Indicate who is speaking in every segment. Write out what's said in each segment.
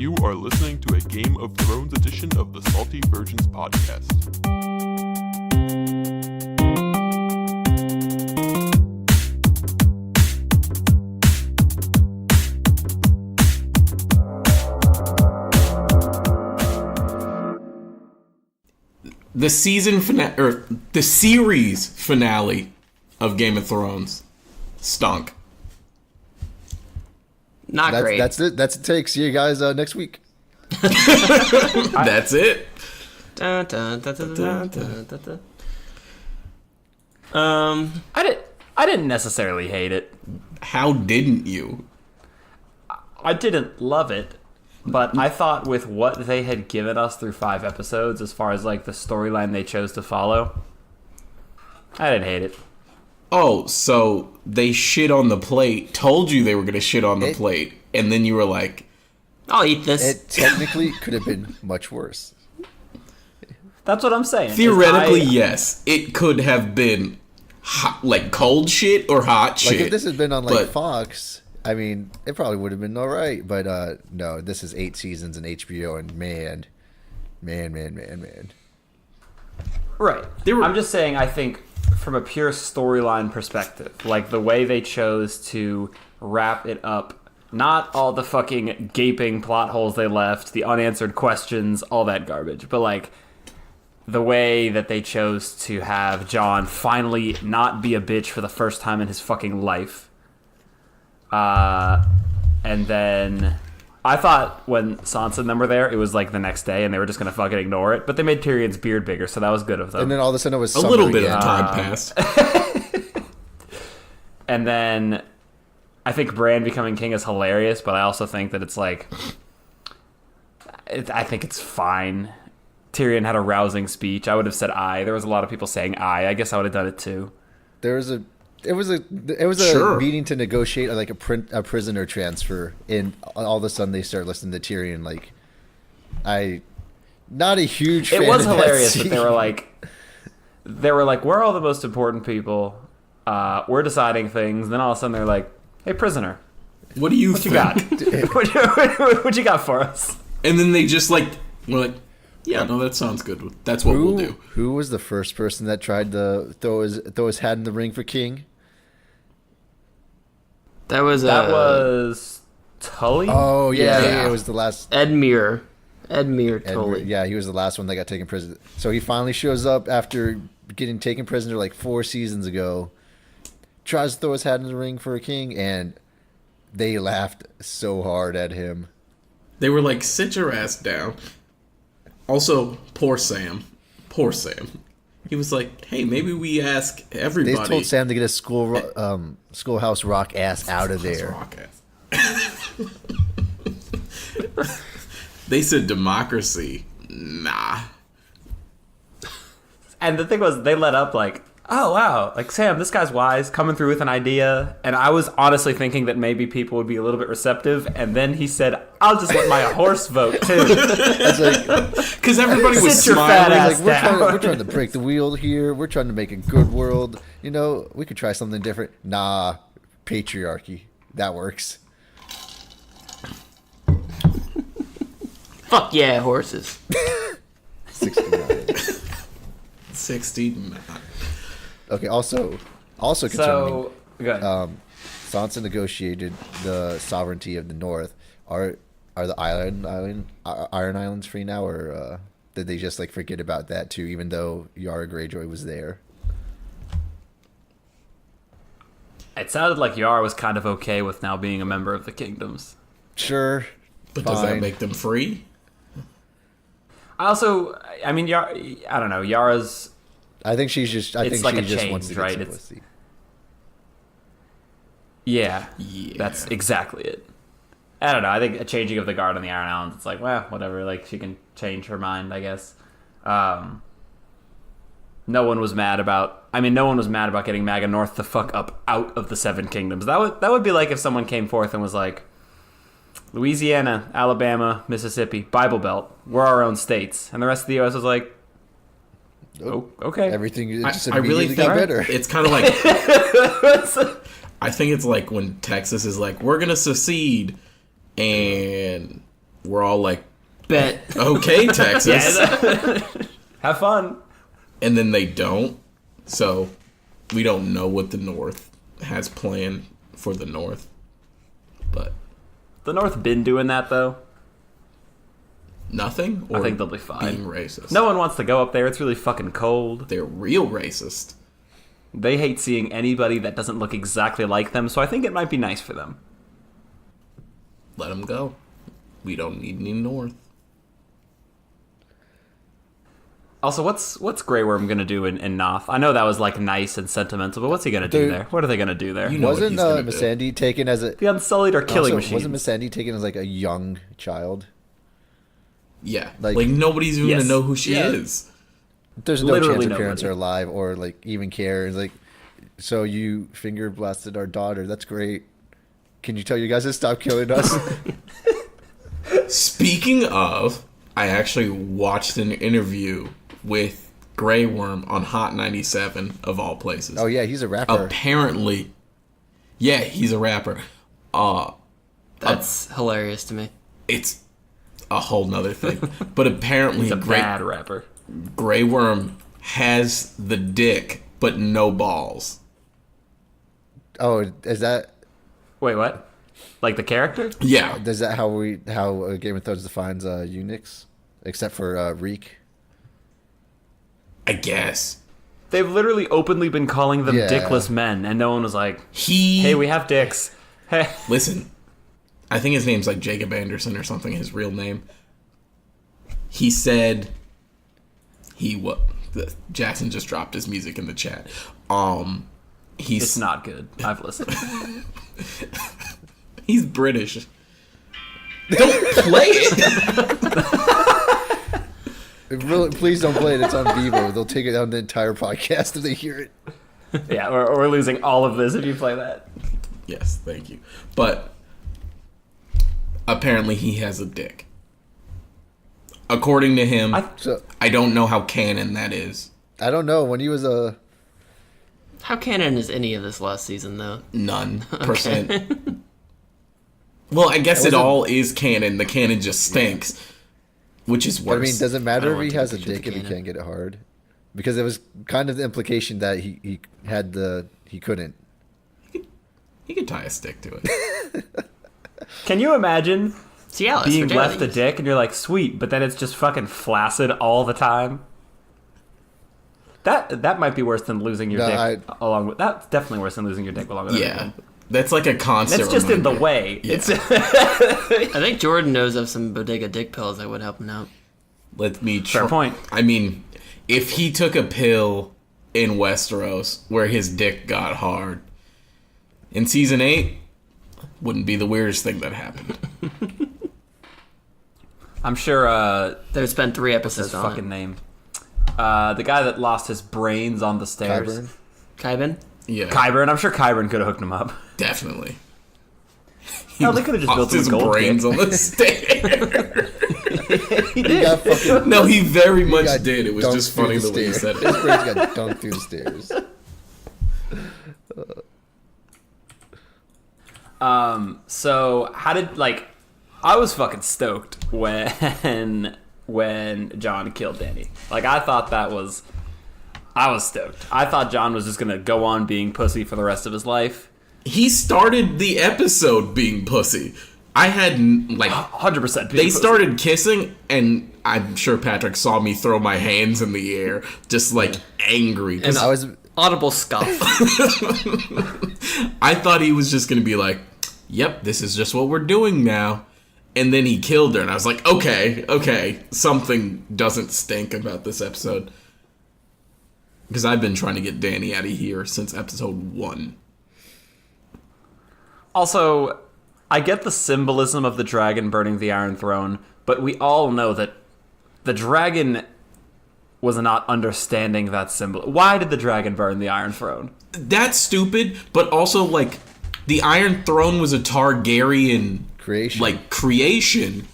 Speaker 1: You are listening to a Game of Thrones edition of the Salty Virgins podcast.
Speaker 2: The season finale, or the series finale of Game of Thrones, Stunk.
Speaker 3: Not great.
Speaker 4: That's it. That's it. Take. See you guys next week.
Speaker 2: That's it.
Speaker 3: Dun, dun, dun, dun, dun, dun, dun, dun.
Speaker 5: I didn't necessarily hate it.
Speaker 2: How didn't you?
Speaker 5: I didn't love it, but I thought with what they had given us through 5 episodes, as far as like the storyline they chose to follow, I didn't hate it.
Speaker 2: Oh, so they shit on the plate, told you they were going to shit on the plate, and then you were like,
Speaker 3: I'll eat this.
Speaker 4: It technically could have been much worse.
Speaker 5: That's what I'm saying.
Speaker 2: Theoretically, yes. It could have been hot, like cold shit or hot shit.
Speaker 4: Like if this had been on like Fox, I mean, it probably would have been all right. But no, this is 8 seasons in HBO, and man.
Speaker 5: Right. I'm just saying, I think from a pure storyline perspective, like the way they chose to wrap it up, not all the fucking gaping plot holes they left, the unanswered questions, all that garbage, but like the way that they chose to have Jon finally not be a bitch for the first time in his fucking life. And then I thought when Sansa and them were there, it was like the next day and they were just going to fucking ignore it. But they made Tyrion's beard bigger, so that was good of them.
Speaker 4: And then all of a sudden it was
Speaker 2: a little bit of time passed.
Speaker 5: And then I think Brienne becoming king is hilarious, but I also think that it's like... I think it's fine. Tyrion had a rousing speech. I would have said aye. There was a lot of people saying aye. I guess I would have done it too.
Speaker 4: It was a
Speaker 2: Sure.
Speaker 4: meeting to negotiate like a prisoner transfer, and all of a sudden they start listening to Tyrion. Like, not a huge fan
Speaker 5: It was
Speaker 4: of that
Speaker 5: hilarious that
Speaker 4: scene.
Speaker 5: they were like, we're all the most important people. We're deciding things. Then all of a sudden they're like, hey, prisoner,
Speaker 2: What do you
Speaker 5: what you
Speaker 2: think?
Speaker 5: got? What you got for us?
Speaker 2: And then they just like, were like, yeah, no, that sounds good. That's what we'll do.
Speaker 4: Who was the first person that tried to throw his hat in the ring for king?
Speaker 3: That was
Speaker 5: Tully.
Speaker 4: Oh yeah,
Speaker 2: Yeah.
Speaker 4: it was the last.
Speaker 3: Edmure Tully.
Speaker 4: Yeah, he was the last one that got taken prisoner. So he finally shows up after getting taken prisoner like 4 seasons ago. Tries to throw his hat in the ring for a king, and they laughed so hard at him.
Speaker 2: They were like, sit your ass down. Also, poor Sam. He was like, hey, maybe we ask everybody.
Speaker 4: They told Sam to get his Schoolhouse Rock ass out of there.
Speaker 2: Rock ass. They said democracy. Nah.
Speaker 5: And the thing was, they let up like, oh wow, like Sam, this guy's wise, coming through with an idea. And I was honestly thinking that maybe people would be a little bit receptive. And then he said, I'll just let my horse vote too.
Speaker 2: Because everybody was
Speaker 5: Sit your fat
Speaker 2: smiling.
Speaker 5: ass
Speaker 4: Like,
Speaker 5: down.
Speaker 4: we're trying to break the wheel here. We're trying to make a good world. You know, we could try something different. Nah, patriarchy. That works.
Speaker 3: Fuck yeah, horses.
Speaker 4: 69.
Speaker 2: 69.
Speaker 4: Okay, also concerning,
Speaker 5: So, good.
Speaker 4: Sansa negotiated the sovereignty of the North. Are the Iron Islands free now, or did they just like forget about that too, even though Yara Greyjoy was there?
Speaker 5: It sounded like Yara was kind of okay with now being a member of the kingdoms.
Speaker 4: Sure,
Speaker 2: But does that
Speaker 4: fine.
Speaker 2: make them free?
Speaker 5: I mean, I don't know. Yara's...
Speaker 4: I think she's just. I
Speaker 5: It's
Speaker 4: think
Speaker 5: like
Speaker 4: she
Speaker 5: a
Speaker 4: just
Speaker 5: change,
Speaker 4: wants to get
Speaker 5: right?
Speaker 4: simplicity.
Speaker 5: Yeah,
Speaker 2: Yeah.
Speaker 5: that's exactly it. I don't know. I think a changing of the guard on the Iron Islands, it's like, well, whatever. Like, she can change her mind, I guess. No one was mad about getting Maga North the fuck up out of the 7 kingdoms. That would be like if someone came forth and was like, Louisiana, Alabama, Mississippi, Bible Belt, we're our own states. And the rest of the U.S. was like, oh, okay.
Speaker 4: Everything just
Speaker 2: I really
Speaker 4: immediately
Speaker 2: think
Speaker 4: got better.
Speaker 2: it's kind of like... I think it's like when Texas is like, we're going to secede, and we're all like,
Speaker 3: Bet.
Speaker 2: okay, Texas.
Speaker 5: Have fun.
Speaker 2: And then they don't. So we don't know what the North has planned for the North. But
Speaker 5: The North been doing that, though.
Speaker 2: nothing? Or
Speaker 5: I think they'll be fine.
Speaker 2: being racist?
Speaker 5: No one wants to go up there. It's really fucking cold.
Speaker 2: They're real racist.
Speaker 5: They hate seeing anybody that doesn't look exactly like them, so I think it might be nice for them.
Speaker 2: Let them go. We don't need any North.
Speaker 5: Also, what's Grey Worm gonna do in Noth? I know that was like nice and sentimental, but what's he gonna do
Speaker 4: Dude,
Speaker 5: there? What are they gonna do there?
Speaker 2: You know what
Speaker 4: Wasn't
Speaker 2: he's gonna do.
Speaker 4: Missandei taken as a
Speaker 5: The Unsullied are killing
Speaker 4: also,
Speaker 5: machines.
Speaker 4: wasn't Missandei taken as like a young child?
Speaker 2: Yeah.
Speaker 4: Like-
Speaker 2: Like nobody's even
Speaker 5: Yes.
Speaker 2: gonna know who she
Speaker 5: Yeah.
Speaker 2: is.
Speaker 4: There's no
Speaker 5: Literally
Speaker 4: chance her
Speaker 5: nobody.
Speaker 4: parents are alive or like even care. It's like, so you finger blasted our daughter. That's great. Can you tell you guys to stop killing us?
Speaker 2: Speaking of, I actually watched an interview with Grey Worm on Hot 97 of all places.
Speaker 4: Oh yeah, he's a rapper.
Speaker 2: Apparently, yeah, he's a rapper.
Speaker 3: That's hilarious to me.
Speaker 2: It's a whole nother thing. But apparently,
Speaker 5: He's a bad rapper.
Speaker 2: Grey Worm has the dick, but no balls.
Speaker 4: Oh, is that
Speaker 5: Wait, what? Like the character?
Speaker 2: Yeah,
Speaker 4: is that how Game of Thrones defines eunuchs, except for Reek?
Speaker 2: I guess.
Speaker 5: They've literally openly been calling them
Speaker 4: Yeah.
Speaker 5: dickless men, and no one was like,
Speaker 2: He
Speaker 5: "Hey, we have dicks." Hey,
Speaker 2: listen. I think his name's like Jacob Anderson or something. His real name. He said Jackson just dropped his music in the chat. He's
Speaker 5: it's not good. I've listened.
Speaker 2: He's British. Don't play it.
Speaker 4: Really, please don't play it. It's on Vivo. They'll take it down the entire podcast if they hear it.
Speaker 5: Yeah, we're losing all of this if you play that.
Speaker 2: Yes, thank you. But apparently he has a dick. According to him,
Speaker 4: So
Speaker 2: I don't know how canon that is.
Speaker 4: I don't know when he was a.
Speaker 3: How canon is any of this last season, though?
Speaker 2: None percent. Well, I guess it
Speaker 4: wasn't-
Speaker 2: all is canon. The canon just stinks, which is worse.
Speaker 4: I mean, does it matter
Speaker 3: don't
Speaker 4: if he
Speaker 3: want
Speaker 4: has
Speaker 3: to
Speaker 4: a
Speaker 3: take pictures
Speaker 4: dick
Speaker 3: of
Speaker 4: if he
Speaker 3: Canaan.
Speaker 4: can't get it hard? Because it was kind of the implication that he couldn't.
Speaker 2: He could tie a stick to it.
Speaker 5: Can you imagine
Speaker 3: See, Alice,
Speaker 5: being
Speaker 3: for
Speaker 5: left a
Speaker 3: dailies.
Speaker 5: dick and you're like, sweet, but then it's just fucking flaccid all the time? That might be worse than losing your
Speaker 4: No,
Speaker 5: dick along with. That's definitely worse than losing your dick along with
Speaker 2: Yeah,
Speaker 5: everything.
Speaker 2: that's like a constant.
Speaker 5: That's just in the
Speaker 2: reminder.
Speaker 5: way.
Speaker 2: Yeah.
Speaker 5: It's
Speaker 3: I think Jordan knows of some bodega dick pills that would help him out.
Speaker 2: Let me
Speaker 5: Fair point.
Speaker 2: I mean, if he took a pill in Westeros where his dick got hard in season 8, wouldn't be the weirdest thing that happened.
Speaker 5: I'm sure.
Speaker 3: There's been 3
Speaker 5: What's his
Speaker 3: episodes on
Speaker 5: fucking
Speaker 3: it.
Speaker 5: name? The guy that lost his brains on the stairs.
Speaker 4: Qyburn?
Speaker 3: Kybin?
Speaker 2: Yeah,
Speaker 5: Kyburn. I'm sure Kyburn could have hooked him up.
Speaker 2: definitely.
Speaker 5: Hell, they could have just
Speaker 2: Lost
Speaker 5: built him
Speaker 2: his
Speaker 5: a gold
Speaker 2: brains
Speaker 5: dick.
Speaker 2: on the stairs.
Speaker 4: He got fucking.
Speaker 2: No, he very much
Speaker 4: got
Speaker 2: did. It was
Speaker 4: dunked
Speaker 2: just
Speaker 4: through
Speaker 2: funny the way he
Speaker 4: stairs.
Speaker 2: said it.
Speaker 4: His brains got dunked through the stairs.
Speaker 5: So how did I was fucking stoked when John killed Dany. Like I was stoked. I thought John was just gonna go on being pussy for the rest of his life.
Speaker 2: He started the episode being pussy. I had
Speaker 5: 100%.
Speaker 2: they started kissing, and I'm sure Patrick saw me throw my hands in the air, just like angry. 'Cause
Speaker 4: I was.
Speaker 3: Audible scoff.
Speaker 2: I thought he was just gonna be like, "Yep, this is just what we're doing now," and then he killed her, and I was like, "Okay, something doesn't stink about this episode." Because I've been trying to get Dany out of here since episode 1.
Speaker 5: Also, I get the symbolism of the dragon burning the Iron Throne, but we all know that the dragon was not understanding that symbol. Why did the dragon burn the Iron Throne?
Speaker 2: That's stupid, but also, like, the Iron Throne was a Targaryen creation.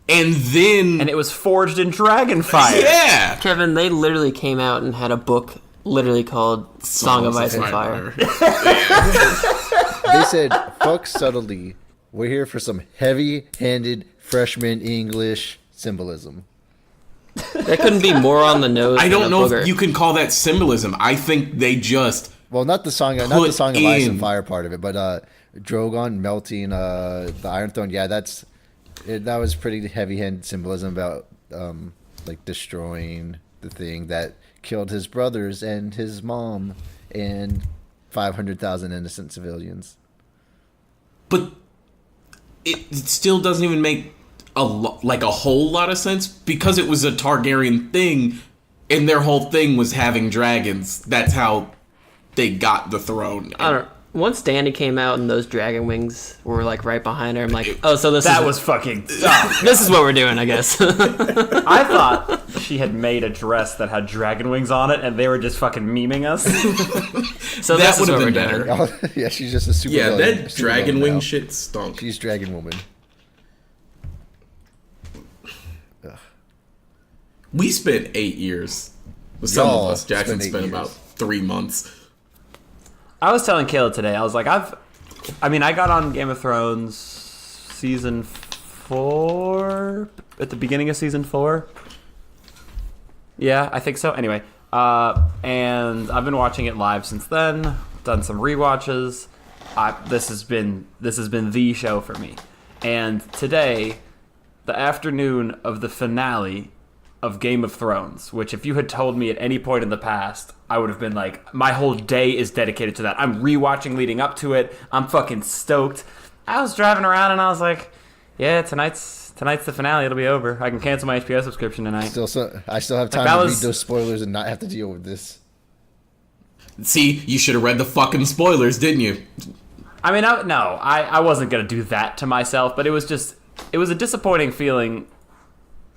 Speaker 2: And then...
Speaker 5: And it was forged in dragon fire.
Speaker 2: Yeah!
Speaker 3: Kevin, they literally came out and had a book literally called Song of Ice and Fire.
Speaker 4: They said, "Fuck subtlety. We're here for some heavy-handed freshman English symbolism.
Speaker 3: That couldn't be more on the nose.
Speaker 2: I
Speaker 3: than
Speaker 2: don't
Speaker 3: a
Speaker 2: know
Speaker 3: booger.
Speaker 2: if you can call that symbolism. I think they just
Speaker 4: Not the song of
Speaker 2: Put
Speaker 4: Ice
Speaker 2: in-
Speaker 4: and Fire part of it, but Drogon melting the Iron Throne. Yeah, that was pretty heavy-handed symbolism about like destroying the thing that killed his brothers and his mom and 500,000 innocent civilians.
Speaker 2: but it still doesn't even make a whole lot of sense because it was a Targaryen thing, and their whole thing was having dragons. That's how they got the throne.
Speaker 3: I don't know. Once Dany came out and those dragon wings were like right behind her, I'm like, oh, so
Speaker 5: That was fucking dumb.
Speaker 3: this is what we're doing, I guess.
Speaker 5: I thought she had made a dress that had dragon wings on it, and they were just fucking memeing us.
Speaker 3: So
Speaker 2: That
Speaker 3: this is
Speaker 2: would have
Speaker 3: what we're
Speaker 2: been
Speaker 3: doing.
Speaker 2: better.
Speaker 4: Oh, yeah, she's just a super.
Speaker 2: Yeah,
Speaker 4: villain,
Speaker 2: that
Speaker 4: super
Speaker 2: dragon
Speaker 4: villain
Speaker 2: wing
Speaker 4: now.
Speaker 2: shit stunk.
Speaker 4: She's Dragon Woman.
Speaker 2: We spent 8 years. Well, some of
Speaker 4: Y'all
Speaker 2: us. Jackson
Speaker 4: spent 8
Speaker 2: spent
Speaker 4: years.
Speaker 2: about 3 months.
Speaker 5: I was telling Caleb today, I was like, I got on Game of Thrones season 4 at the beginning of season 4. Yeah, I think so. Anyway, and I've been watching it live since then. Done some rewatches. This has been the show for me. And today, the afternoon of the finale of Game of Thrones, which if you had told me at any point in the past, I would have been like, my whole day is dedicated to that. I'm rewatching leading up to it. I'm fucking stoked. I was driving around and I was like, yeah, tonight's the finale. It'll be over. I can cancel my HBO subscription tonight.
Speaker 4: I still have time
Speaker 5: that
Speaker 4: to
Speaker 5: was-
Speaker 4: read those spoilers and not have to deal with this.
Speaker 2: See, you should have read the fucking spoilers, didn't you?
Speaker 5: I mean, I wasn't going to do that to myself, but it was a disappointing feeling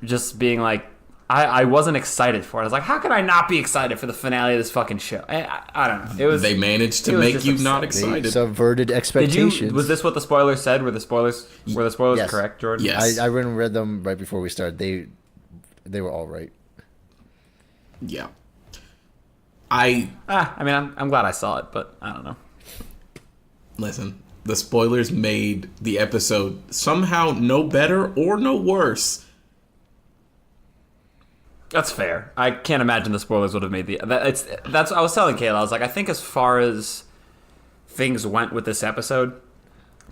Speaker 5: just being like, I wasn't excited for it. I was like, how could I not be excited for the finale of this fucking show? I don't know. It was.
Speaker 2: They managed to
Speaker 5: it was
Speaker 2: make
Speaker 5: just
Speaker 2: you
Speaker 5: upsetting.
Speaker 2: not
Speaker 4: They
Speaker 2: excited.
Speaker 4: subverted expectations.
Speaker 5: Was this what the spoilers said? Were the spoilers
Speaker 4: Yes.
Speaker 5: correct, Jordan?
Speaker 2: Yes.
Speaker 4: I read them right before we started. They were all right.
Speaker 2: Yeah.
Speaker 5: I'm glad I saw it, but I don't know.
Speaker 2: Listen, the spoilers made the episode somehow no better or no worse.
Speaker 5: That's fair. I can't imagine the spoilers would have made that's I was telling Kayla, I was like, I think as far as things went with this episode,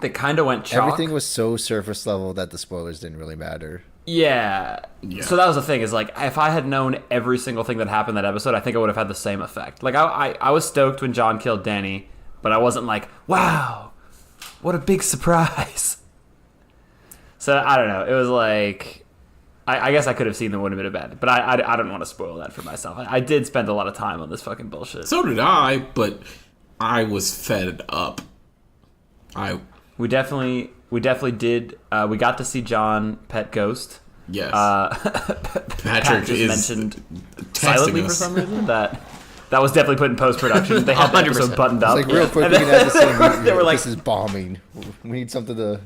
Speaker 5: they kind of went chalk.
Speaker 4: Everything was so surface level that the spoilers didn't really matter.
Speaker 5: Yeah.
Speaker 2: Yeah.
Speaker 5: So that was the thing, is like, if I had known every single thing that happened in that episode, I think I would have had the same effect. Like, I was stoked when Jon killed Dany, but I wasn't like, wow, what a big surprise. So I don't know. It was like, I guess I could have seen them, wouldn't have been bad, but I don't want to spoil that for myself. I did spend a lot of time on this fucking bullshit.
Speaker 2: So did I, but I was fed up.
Speaker 5: We definitely did. We got to see Jon pet Ghost.
Speaker 2: Yes. Pat
Speaker 5: Patrick just
Speaker 2: is
Speaker 5: mentioned
Speaker 2: testing
Speaker 5: silently for
Speaker 2: us.
Speaker 5: some reason that was definitely put in post-production. They had the
Speaker 3: 100%.
Speaker 5: episode buttoned up.
Speaker 4: It's like, real quick,
Speaker 5: And
Speaker 4: we can have the same.
Speaker 5: they were like,
Speaker 4: this is bombing. We need something to.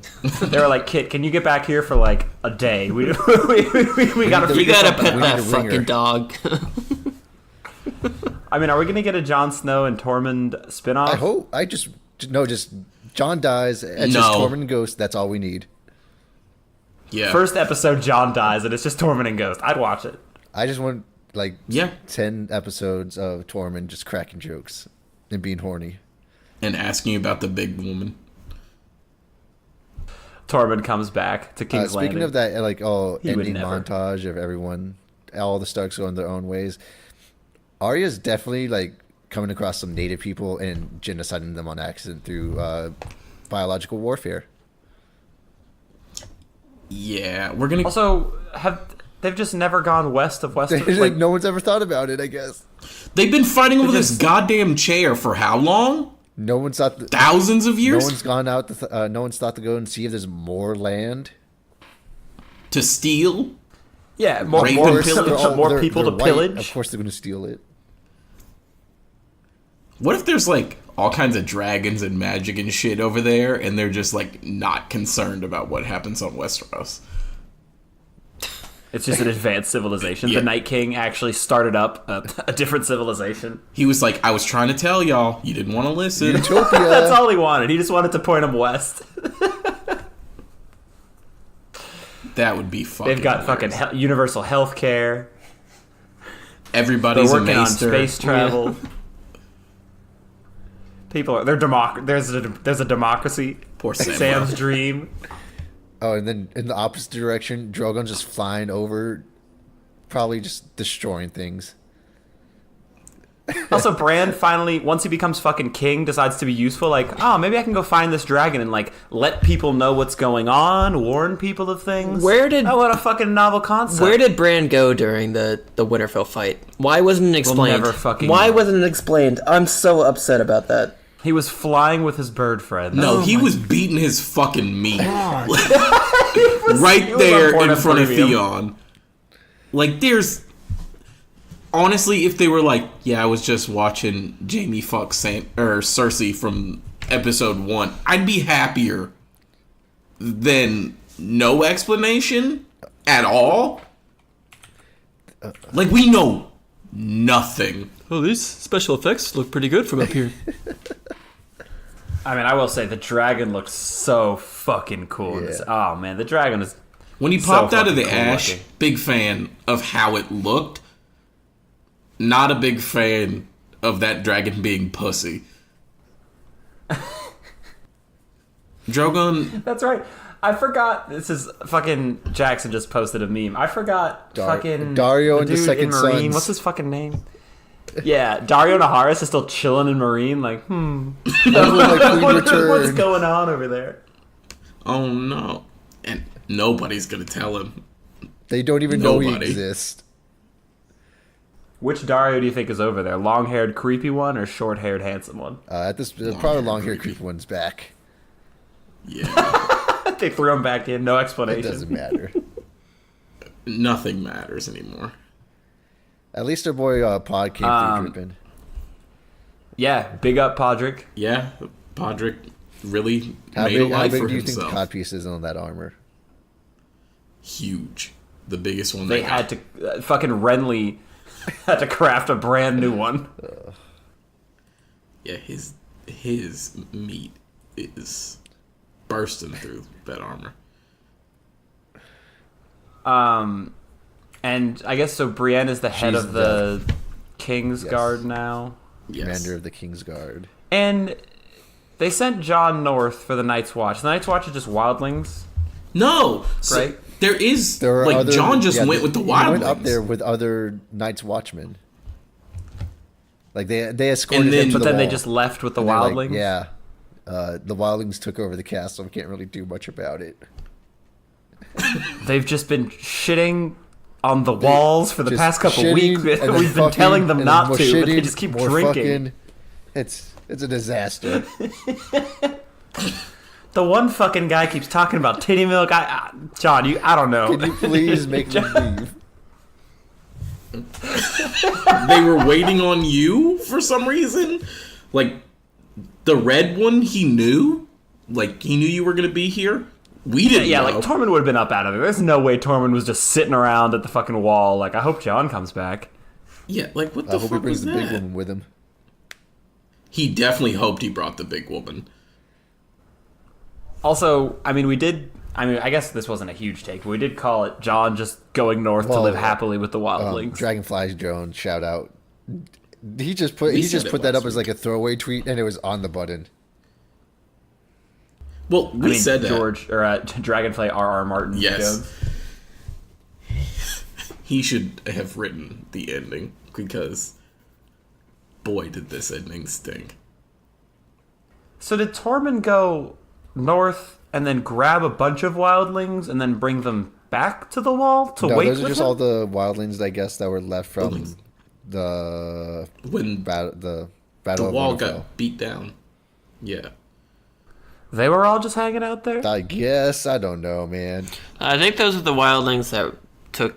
Speaker 5: they were like, Kit, can you get back here for like a day? We gotta
Speaker 4: to-
Speaker 3: You
Speaker 5: figure
Speaker 3: gotta
Speaker 5: something
Speaker 3: pet
Speaker 4: we
Speaker 5: out.
Speaker 3: that
Speaker 4: need a ringer.
Speaker 3: fucking dog.
Speaker 5: I mean, are we gonna get a Jon Snow and Tormund spinoff?
Speaker 4: I hope. Just John dies. It's
Speaker 2: No.
Speaker 4: just Tormund and Ghost. That's all we need.
Speaker 2: Yeah.
Speaker 5: First episode, Jon dies, and it's just Tormund and Ghost. I'd watch it.
Speaker 4: I just want like
Speaker 2: Yeah.
Speaker 4: 10 episodes of Tormund just cracking jokes and being horny.
Speaker 2: And asking about the big woman.
Speaker 5: Tormund comes back to King's
Speaker 4: Speaking
Speaker 5: Landing.
Speaker 4: of that, like
Speaker 5: He would
Speaker 4: ending
Speaker 5: never.
Speaker 4: montage of everyone, all the Starks going their own ways. Arya's definitely like coming across some native people and genociding them on accident through biological warfare.
Speaker 2: Yeah, we're gonna.
Speaker 5: Also, they've just never gone west of Westeros?
Speaker 4: Like no one's ever thought about it. I guess
Speaker 2: They've been fighting over this goddamn chair for how long?
Speaker 4: no one's thought.
Speaker 2: Thousands of
Speaker 4: No
Speaker 2: years?
Speaker 4: one's gone out. No one's thought to go and see if there's more land.
Speaker 2: To steal?
Speaker 5: Yeah, more
Speaker 2: Rape
Speaker 5: more,
Speaker 2: and
Speaker 4: Of course,
Speaker 2: pillage.
Speaker 4: they're
Speaker 5: more people
Speaker 4: they're
Speaker 5: to
Speaker 4: white.
Speaker 5: pillage.
Speaker 4: Of course, they're going to steal it.
Speaker 2: What if there's like all kinds of dragons and magic and shit over there, and they're just like not concerned about what happens on Westeros?
Speaker 5: It's just an advanced civilization.
Speaker 2: Yeah.
Speaker 5: The Night King actually started up a different civilization.
Speaker 2: He was like, I was trying to tell y'all, you didn't want to listen.
Speaker 4: Utopia.
Speaker 5: That's all he wanted. He just wanted to point him west.
Speaker 2: That would be fucking
Speaker 5: They've got
Speaker 2: hilarious.
Speaker 5: fucking universal health care. They're
Speaker 2: Everybody's
Speaker 5: working
Speaker 2: a
Speaker 5: on
Speaker 2: maester.
Speaker 5: space travel. People are there's a democracy.
Speaker 2: Poor Sam.
Speaker 5: Sam's dream.
Speaker 4: Oh, and then in the opposite direction, Drogon's just flying over, probably just destroying things.
Speaker 5: Also, Bran finally, once he becomes fucking king, decides to be useful. Like, oh, maybe I can go find this dragon and like let people know what's going on, warn people of things. What a fucking novel concept.
Speaker 3: Where did Bran go during the Winterfell fight? Why wasn't it explained?
Speaker 5: never fucking
Speaker 3: Why
Speaker 5: know.
Speaker 3: wasn't it explained? I'm so upset about that.
Speaker 5: He was flying with his bird friend.
Speaker 2: No, he was beating his fucking meat. right
Speaker 5: he was
Speaker 2: there
Speaker 5: on
Speaker 2: in front of
Speaker 5: Premium.
Speaker 2: Theon. Like, there's... Honestly, if they were like, yeah, I was just watching Jaime fuck Cersei from episode 1, I'd be happier than no explanation at all. Like, we know nothing.
Speaker 3: Oh, these special effects look pretty good from up here.
Speaker 5: I mean, I will say the dragon looks so fucking cool. in this. Oh man, the dragon is.
Speaker 2: When he
Speaker 5: So
Speaker 2: popped out of the
Speaker 5: fucking cool
Speaker 2: ash,
Speaker 5: looking.
Speaker 2: big fan of how it looked. Not a big fan of that dragon being pussy. Drogon,
Speaker 5: That's right. I forgot. This is fucking Jackson just posted a meme. I forgot fucking
Speaker 4: Dario
Speaker 5: the
Speaker 4: and the
Speaker 5: dude
Speaker 4: Second
Speaker 5: in Marine.
Speaker 4: Sons.
Speaker 5: What's his fucking name? Yeah, Dario Naharis is still chilling in Marine. Like,
Speaker 4: Everyone like Queen
Speaker 5: what's
Speaker 4: Return.
Speaker 5: going on over there?
Speaker 2: oh no. And nobody's gonna tell him.
Speaker 4: They don't even know he
Speaker 2: Nobody.
Speaker 4: exists.
Speaker 5: Which Dario do you think is over there? Long-haired, creepy one, or short-haired, handsome one?
Speaker 4: At this, probably long-haired creepy one's back.
Speaker 2: Yeah.
Speaker 5: They threw him back in. No
Speaker 4: It
Speaker 5: explanation.
Speaker 4: doesn't matter.
Speaker 2: Nothing matters anymore.
Speaker 4: At least our boy Pod came through dripping.
Speaker 5: Yeah, big up Podrick.
Speaker 2: Yeah, Podrick really
Speaker 4: How
Speaker 2: made a
Speaker 4: big, how
Speaker 2: life
Speaker 4: big
Speaker 2: for
Speaker 4: do you think
Speaker 2: himself.
Speaker 4: the codpiece is on that armor?
Speaker 2: Huge. The biggest one
Speaker 5: They had to fucking Renly had to craft a brand new one.
Speaker 2: Yeah, his meat is bursting through that armor.
Speaker 5: And I guess so. Brienne is the head
Speaker 4: She's
Speaker 5: of the King's
Speaker 4: Yes.
Speaker 5: Guard now,
Speaker 2: Yes.
Speaker 4: Commander of the King's Guard.
Speaker 5: and they sent Jon north for the Night's Watch. The Night's Watch is just wildlings,
Speaker 2: No,
Speaker 5: right?
Speaker 2: There is
Speaker 4: There are
Speaker 2: like
Speaker 4: other,
Speaker 2: John just
Speaker 4: yeah,
Speaker 2: went with the
Speaker 4: he
Speaker 2: wildlings.
Speaker 4: went up there with other Night's Watchmen. Like they escorted
Speaker 2: And then-
Speaker 4: him to
Speaker 5: But
Speaker 4: the
Speaker 5: then they
Speaker 4: wall.
Speaker 5: just left with the
Speaker 4: And they're like,
Speaker 5: wildlings.
Speaker 4: yeah. The wildlings took over the castle. We can't really do much about it.
Speaker 5: They've just been shitting on the walls for the
Speaker 4: Just
Speaker 5: past couple
Speaker 4: shitting
Speaker 5: weeks.
Speaker 4: and then
Speaker 5: We've been
Speaker 4: fucking,
Speaker 5: telling them
Speaker 4: and then
Speaker 5: not
Speaker 4: more
Speaker 5: to, but they
Speaker 4: shitting,
Speaker 5: just keep
Speaker 4: more
Speaker 5: drinking.
Speaker 4: fucking. It's a disaster.
Speaker 5: The one fucking guy keeps talking about titty milk. John, I don't know.
Speaker 4: Can you please make me leave?
Speaker 2: They were waiting on you for some reason. Like the red one, he knew. Like he knew you were gonna be here. We didn't.
Speaker 5: Yeah,
Speaker 2: know.
Speaker 5: like Tormund would have been up out of there. There's no way Tormund was just sitting around at the fucking wall. Like, I hope John comes back.
Speaker 2: Yeah, like what
Speaker 4: I
Speaker 2: the
Speaker 4: hope he
Speaker 2: fuck
Speaker 4: brings
Speaker 2: was
Speaker 4: the big
Speaker 2: that?
Speaker 4: woman with him.
Speaker 2: He definitely hoped he brought the big woman.
Speaker 5: Also, I mean, I guess this wasn't a huge take, but we did call it John just going north to
Speaker 4: Well,
Speaker 5: live happily with the wildlings.
Speaker 4: Dragonflies Jones, shout out. He just put
Speaker 2: said it
Speaker 4: that
Speaker 2: last
Speaker 4: up as like a throwaway tweet, and it was on the button.
Speaker 2: Well, we said that.
Speaker 5: George or Dragonfly R.R. Martin.
Speaker 2: Yes.
Speaker 5: Jones.
Speaker 2: He should have written the ending because, boy, did this ending stink.
Speaker 5: So did Tormund go north and then grab a bunch of wildlings and then bring them back to the wall to
Speaker 4: No,
Speaker 5: wait
Speaker 4: those are
Speaker 5: with
Speaker 4: just
Speaker 5: him?
Speaker 4: all the wildlings, I guess, that were left from
Speaker 2: Wildlings.
Speaker 4: the
Speaker 2: When
Speaker 4: battle. The battle
Speaker 2: the
Speaker 4: of
Speaker 2: wall
Speaker 4: Winterfell.
Speaker 2: got beat down. Yeah.
Speaker 5: They were all just hanging out there?
Speaker 4: I guess I don't know, man.
Speaker 3: I think those are the wildlings that took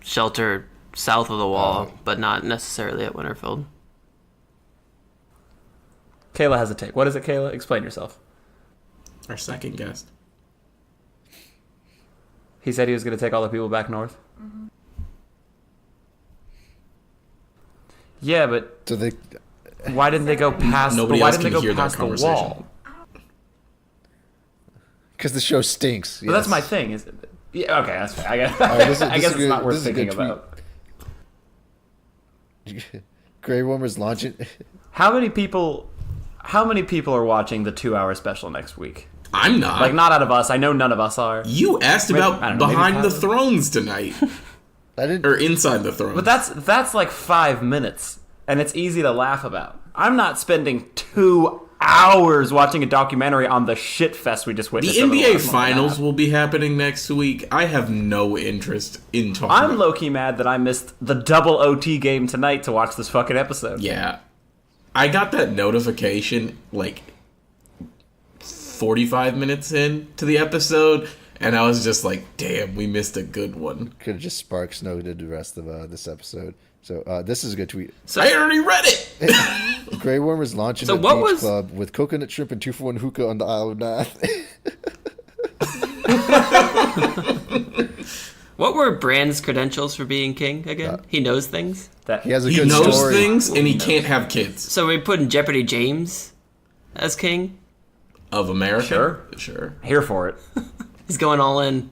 Speaker 3: shelter south of the wall, but not necessarily at Winterfell.
Speaker 5: Kayla has a take. What is it, Kayla? Explain yourself.
Speaker 2: Our second guest.
Speaker 5: He said he was going to take all the people back north.
Speaker 6: Mm-hmm.
Speaker 5: Yeah, but
Speaker 4: So they,
Speaker 5: why didn't they go past?
Speaker 2: Nobody
Speaker 5: but why
Speaker 2: else
Speaker 5: didn't they
Speaker 2: can
Speaker 5: go
Speaker 2: hear that
Speaker 5: past the
Speaker 2: conversation.
Speaker 5: wall?
Speaker 4: because the show stinks.
Speaker 5: But that's
Speaker 4: yes.
Speaker 5: my thing. Is Yeah, okay, that's fair. I guess,
Speaker 4: This is
Speaker 5: it's
Speaker 4: good-
Speaker 5: not worth
Speaker 4: this is a
Speaker 5: thinking
Speaker 4: good
Speaker 5: about.
Speaker 4: Grey Wormer's launching.
Speaker 5: How many people are watching the 2-hour special next week?
Speaker 2: I'm not.
Speaker 5: Like, not out of us. I know none of us are.
Speaker 2: You asked
Speaker 5: Maybe-
Speaker 2: about
Speaker 5: I don't know, maybe
Speaker 2: Behind the
Speaker 5: Tyler?
Speaker 2: Thrones tonight.
Speaker 4: I didn't.
Speaker 2: Or Inside the Thrones.
Speaker 5: But that's like 5 minutes, and it's easy to laugh about. I'm not spending 2 hours watching a documentary on the shit fest we just
Speaker 2: the
Speaker 5: witnessed. over
Speaker 2: NBA
Speaker 5: last month and a
Speaker 2: Finals
Speaker 5: half.
Speaker 2: will be happening next week. I have no interest in talking
Speaker 5: I'm
Speaker 2: about
Speaker 5: low-key mad that I missed the double OT game tonight to watch this fucking episode.
Speaker 2: Yeah. I got that notification like 45 minutes into the episode, and I was just like, damn, we missed a good one.
Speaker 4: Could have just spark snowed the rest of this episode. So this is a good tweet.
Speaker 2: I already read it!
Speaker 4: Grey Wormer's launching
Speaker 3: So
Speaker 4: a
Speaker 3: what
Speaker 4: beach
Speaker 3: was-
Speaker 4: club with coconut shrimp and 2-for-1 hookah on the Isle of Nath.
Speaker 3: What were Bran's credentials for being king again? He knows things.
Speaker 5: That
Speaker 4: He has a
Speaker 2: He
Speaker 4: good
Speaker 2: knows
Speaker 4: story.
Speaker 2: things, and he can't have kids.
Speaker 3: So we put in Jeopardy James as king.
Speaker 2: Of America?
Speaker 5: Sure.
Speaker 2: Sure.
Speaker 5: here for it.
Speaker 3: He's going all in.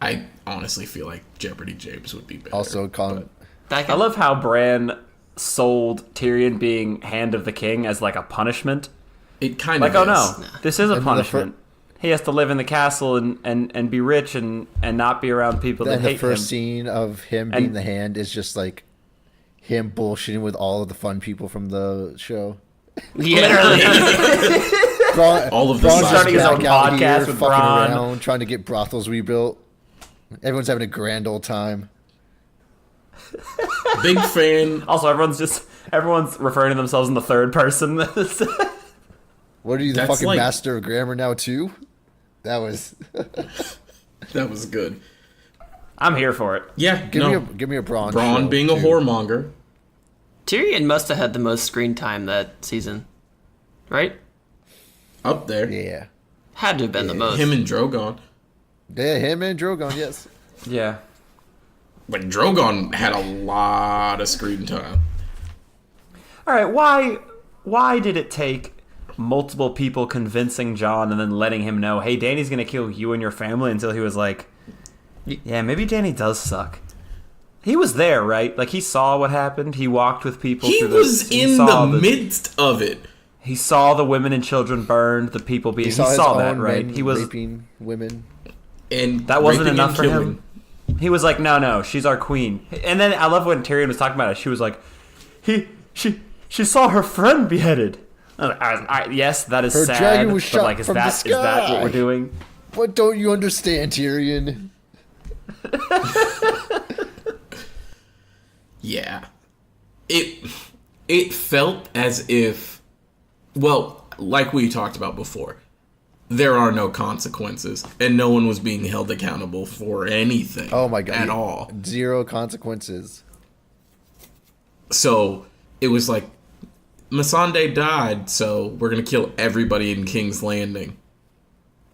Speaker 2: I honestly feel like Jeopardy James would be better.
Speaker 4: Also, Colin.
Speaker 3: That
Speaker 5: I love how Bran sold Tyrion being Hand of the King as like a punishment.
Speaker 2: It kind
Speaker 5: Like,
Speaker 2: of
Speaker 5: oh
Speaker 2: is.
Speaker 5: no, this is a
Speaker 4: And the
Speaker 5: punishment. He has to live in the castle and be rich and not be around people that
Speaker 4: And the
Speaker 5: hate
Speaker 4: first
Speaker 5: him.
Speaker 4: scene of him being
Speaker 5: And-
Speaker 4: the hand is just like him bullshitting with all of the fun people from the show.
Speaker 3: literally.
Speaker 2: All of the
Speaker 4: Braun's
Speaker 2: side
Speaker 4: just
Speaker 5: Starting his own
Speaker 4: back out
Speaker 5: podcast
Speaker 4: here,
Speaker 5: with
Speaker 4: fucking
Speaker 5: Braun.
Speaker 4: around, trying to get brothels rebuilt. Everyone's having a grand old time.
Speaker 2: Big fan.
Speaker 5: Also, everyone's referring to themselves in the third person.
Speaker 4: What are you, the
Speaker 2: That's
Speaker 4: fucking
Speaker 2: like-
Speaker 4: master of grammar now too? That was.
Speaker 2: That was good.
Speaker 5: I'm here for it.
Speaker 2: Yeah,
Speaker 4: Give me a Braun.
Speaker 2: Braun
Speaker 4: show,
Speaker 2: being a
Speaker 4: too.
Speaker 2: whoremonger.
Speaker 3: Tyrion must have had the most screen time that season, right?
Speaker 2: Up there.
Speaker 4: Yeah.
Speaker 3: Had to have been the most.
Speaker 2: Him and Drogon.
Speaker 4: Yeah, him and Drogon, yes.
Speaker 5: Yeah.
Speaker 2: Like, Drogon had a lot of screen time.
Speaker 5: All right. Why did it take multiple people convincing Jon and then letting him know, hey, Dany's gonna kill you and your family, until he was like, yeah, maybe Dany does suck. He was there, right? Like, he saw what happened. He walked with people.
Speaker 2: He
Speaker 5: through
Speaker 2: was
Speaker 5: he
Speaker 2: in
Speaker 5: saw
Speaker 2: the midst of it.
Speaker 5: He saw the women and children burned. The people being. He saw,
Speaker 4: his
Speaker 5: that,
Speaker 4: own
Speaker 5: right?
Speaker 4: men
Speaker 5: He was.
Speaker 4: raping women.
Speaker 2: And
Speaker 5: That wasn't
Speaker 2: raping
Speaker 5: enough
Speaker 2: and
Speaker 5: for
Speaker 2: killing.
Speaker 5: him. He was like, no, she's our queen. And then I love when Tyrion was talking about it. She was like, she saw her friend beheaded. Yes, that is
Speaker 4: Her
Speaker 5: sad.
Speaker 4: dragon was
Speaker 5: but
Speaker 4: shot
Speaker 5: like, is
Speaker 4: from the
Speaker 5: that what
Speaker 4: sky.
Speaker 5: we're doing?
Speaker 4: What don't you understand, Tyrion?
Speaker 2: Yeah. It felt as if, well, like we talked about before, there are no consequences, and no one was being held accountable for anything.
Speaker 4: Oh my god.
Speaker 2: At all.
Speaker 4: Zero consequences.
Speaker 2: So it was like, Missandei died, so we're gonna kill everybody in King's Landing.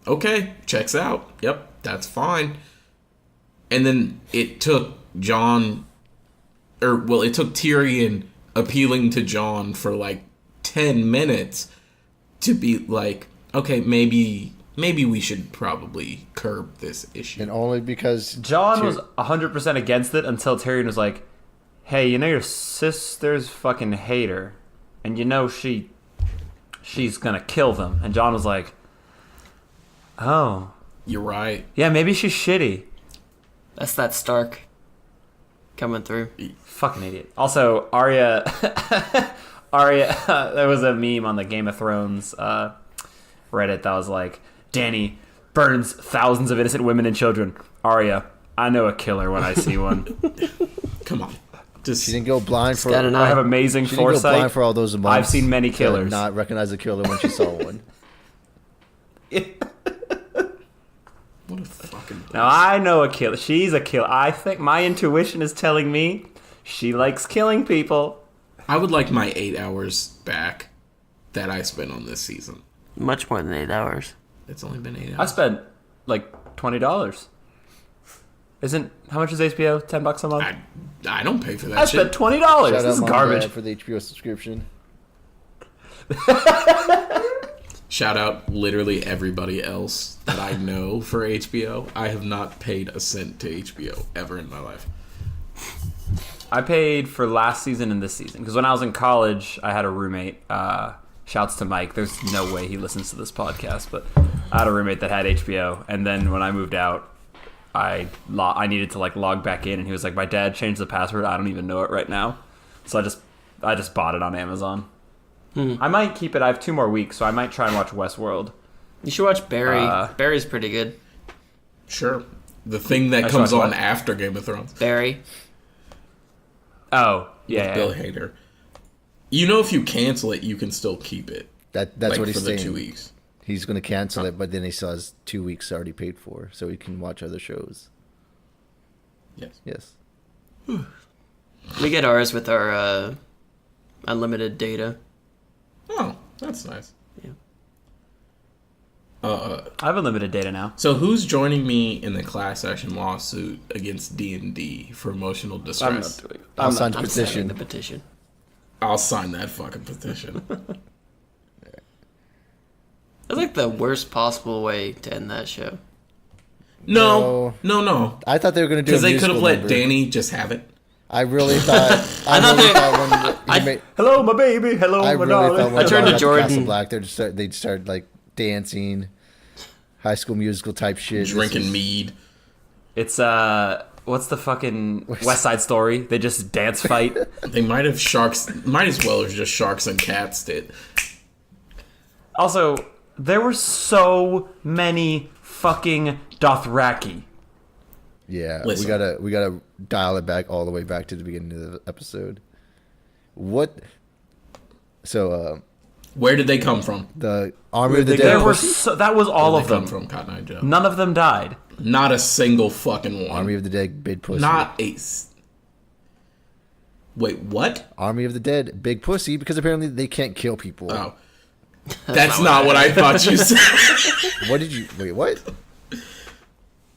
Speaker 2: Okay, checks out. Yep, that's fine. And then it took it took Tyrion appealing to Jon for like 10 minutes to be like, okay, maybe we should probably curb this issue.
Speaker 4: And only because
Speaker 5: Jon was 100% against it until Tyrion was like, hey, you know your sisters fucking hate her. And you know she's gonna kill them. And Jon was like, oh.
Speaker 2: You're right.
Speaker 5: Yeah, maybe she's shitty.
Speaker 3: That's that Stark coming through.
Speaker 5: Fucking idiot. Also, Arya, there was a meme on the Game of Thrones Reddit that was like, Dany burns thousands of innocent women and children. Arya, I know a killer when I see one.
Speaker 2: Come on. Just
Speaker 4: she didn't go blind for.
Speaker 3: got an
Speaker 5: I have
Speaker 3: eye.
Speaker 5: amazing
Speaker 4: She didn't go
Speaker 5: foresight.
Speaker 4: blind for all those months.
Speaker 5: I've seen many
Speaker 4: to
Speaker 5: killers.
Speaker 4: Not recognize a killer when she saw one.
Speaker 2: what a fucking
Speaker 5: Now I know a killer. She's a killer. I think my intuition is telling me she likes killing people.
Speaker 2: I would like my 8 hours back that I spent on this season.
Speaker 3: Much more than 8 hours.
Speaker 2: It's only been 8 hours.
Speaker 5: I spent like $20. Isn't how much is HBO? $10 a month.
Speaker 2: I don't pay for that
Speaker 5: I
Speaker 2: shit.
Speaker 5: spent $20.
Speaker 4: Shout
Speaker 5: This
Speaker 4: out
Speaker 5: is
Speaker 4: Mom and
Speaker 5: garbage.
Speaker 4: Dad for the HBO subscription.
Speaker 2: Shout out literally everybody else that I know for HBO. I have not paid a cent to HBO ever in my life.
Speaker 5: I paid for last season and this season because when I was in college, I had a roommate. Shouts to Mike. There's no way he listens to this podcast, but I had a roommate that had HBO, and then when I moved out, I needed to like log back in, and he was like, "My dad changed the password. I don't even know it right now." So I just bought it on Amazon. I might keep it. I have 2 more weeks, so I might try and watch Westworld.
Speaker 3: You should watch Barry. Barry's pretty good.
Speaker 2: Sure. The thing that comes on after Game of Thrones.
Speaker 3: Barry.
Speaker 5: Oh, yeah.
Speaker 2: Bill Hader. You know, if you cancel it, you can still keep it.
Speaker 4: That's
Speaker 2: like,
Speaker 4: what he's
Speaker 2: for
Speaker 4: saying.
Speaker 2: the 2 weeks.
Speaker 4: He's going to cancel it, but then he still has 2 weeks already paid for, so he can watch other shows. Yes.
Speaker 3: We get ours with our unlimited data.
Speaker 2: Oh, that's nice.
Speaker 3: Yeah.
Speaker 5: I have unlimited data now.
Speaker 2: So who's joining me in the class action lawsuit against D&D for emotional distress?
Speaker 4: I'll sign the
Speaker 3: I'm
Speaker 4: petition.
Speaker 3: signing the petition.
Speaker 2: I'll sign that fucking petition.
Speaker 3: That's like the worst possible way to end that show.
Speaker 2: No.
Speaker 4: I thought they were going to do
Speaker 2: Because
Speaker 4: a
Speaker 2: they could have let
Speaker 4: number.
Speaker 2: Danny just have it.
Speaker 4: I really thought.
Speaker 5: Hello, my baby. Hello,
Speaker 4: I
Speaker 5: my
Speaker 4: really
Speaker 5: darling.
Speaker 4: thought when
Speaker 3: I turned
Speaker 4: they
Speaker 3: to
Speaker 4: got
Speaker 3: Jordan.
Speaker 4: Castle Black, they'd start like dancing, High School Musical type shit.
Speaker 2: Drinking mead.
Speaker 5: It's what's the fucking West Side Story? They just dance fight.
Speaker 2: They might have sharks. Might as well have just sharks and cats did.
Speaker 5: Also, there were so many fucking Dothraki.
Speaker 4: Yeah,
Speaker 2: Listen.
Speaker 4: we gotta dial it back all the way back to the beginning of the episode. What? So,
Speaker 2: Where did they come from?
Speaker 4: the Army of the
Speaker 5: There
Speaker 4: Dead.
Speaker 5: were that was all
Speaker 2: Where
Speaker 5: of
Speaker 2: did they
Speaker 5: them.
Speaker 2: come from, Cotton Eye Joe?
Speaker 5: None of them died.
Speaker 2: Not a single fucking one.
Speaker 4: Army of the Dead, big pussy.
Speaker 2: Not a. Wait, what?
Speaker 4: Army of the Dead, big pussy, because apparently they can't kill people.
Speaker 2: Oh, that's not what I thought you said.
Speaker 4: What did you? Wait, what?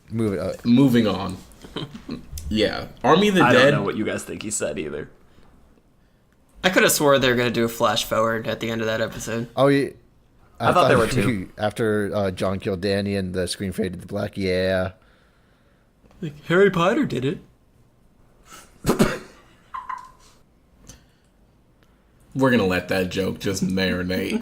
Speaker 4: Move it up.
Speaker 2: Moving on. Yeah, Army of the
Speaker 5: I
Speaker 2: Dead.
Speaker 5: don't know what you guys think he said either.
Speaker 3: I could have swore they were going to do a flash forward at the end of that episode.
Speaker 4: Oh yeah.
Speaker 5: I thought there were 2.
Speaker 4: After John killed Danny and the screen faded to black. Yeah.
Speaker 3: Like, Harry Potter did it.
Speaker 2: We're gonna let that joke just marinate.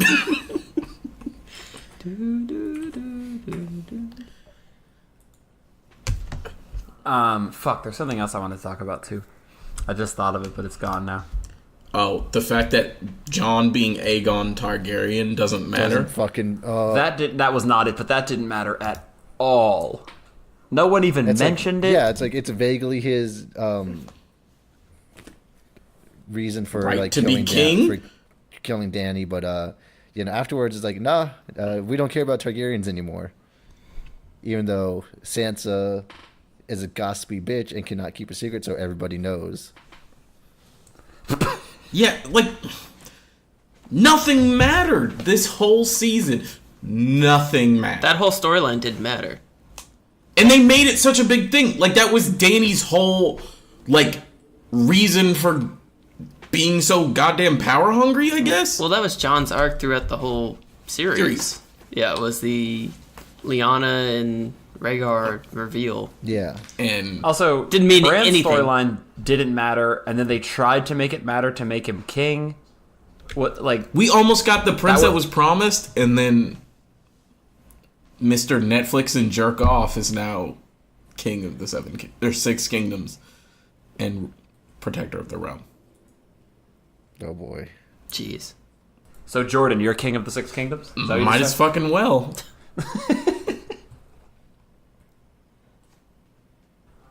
Speaker 5: Fuck, there's something else I wanted to talk about too. I just thought of it, but it's gone now.
Speaker 2: Oh, the fact that Jon being Aegon Targaryen doesn't matter.
Speaker 4: Doesn't fucking.
Speaker 5: That was not it, but that didn't matter at all. No one even mentioned it.
Speaker 4: Yeah, it's vaguely his reason for
Speaker 2: Right
Speaker 4: like
Speaker 2: to be
Speaker 4: killing
Speaker 2: king?
Speaker 4: for killing Danny, but afterwards it's like nah, we don't care about Targaryens anymore. Even though Sansa is a gossipy bitch and cannot keep a secret, so everybody knows.
Speaker 2: Yeah, like nothing mattered this whole season. Nothing mattered.
Speaker 3: That whole storyline didn't matter.
Speaker 2: And they made it such a big thing. Like that was Dany's whole like reason for being so goddamn power hungry, I guess.
Speaker 3: Well, that was John's arc throughout the whole series. Yeah, it was the Lyanna and Rhaegar reveal.
Speaker 4: Yeah.
Speaker 2: And
Speaker 5: Also,
Speaker 3: Didn't mean
Speaker 5: Bran's
Speaker 3: anything.
Speaker 5: storyline didn't matter, and then they tried to make it matter to make him king. What, like,
Speaker 2: we almost got the prince
Speaker 5: That
Speaker 2: that
Speaker 5: was-
Speaker 2: was promised, and then Mr. Netflix and jerk off is now king of the 6 kingdoms and protector of the realm.
Speaker 4: Oh boy.
Speaker 3: Jeez.
Speaker 5: so Jordan, you're king of the 6 kingdoms? Is that what you
Speaker 2: Might
Speaker 5: said?
Speaker 2: as fucking well.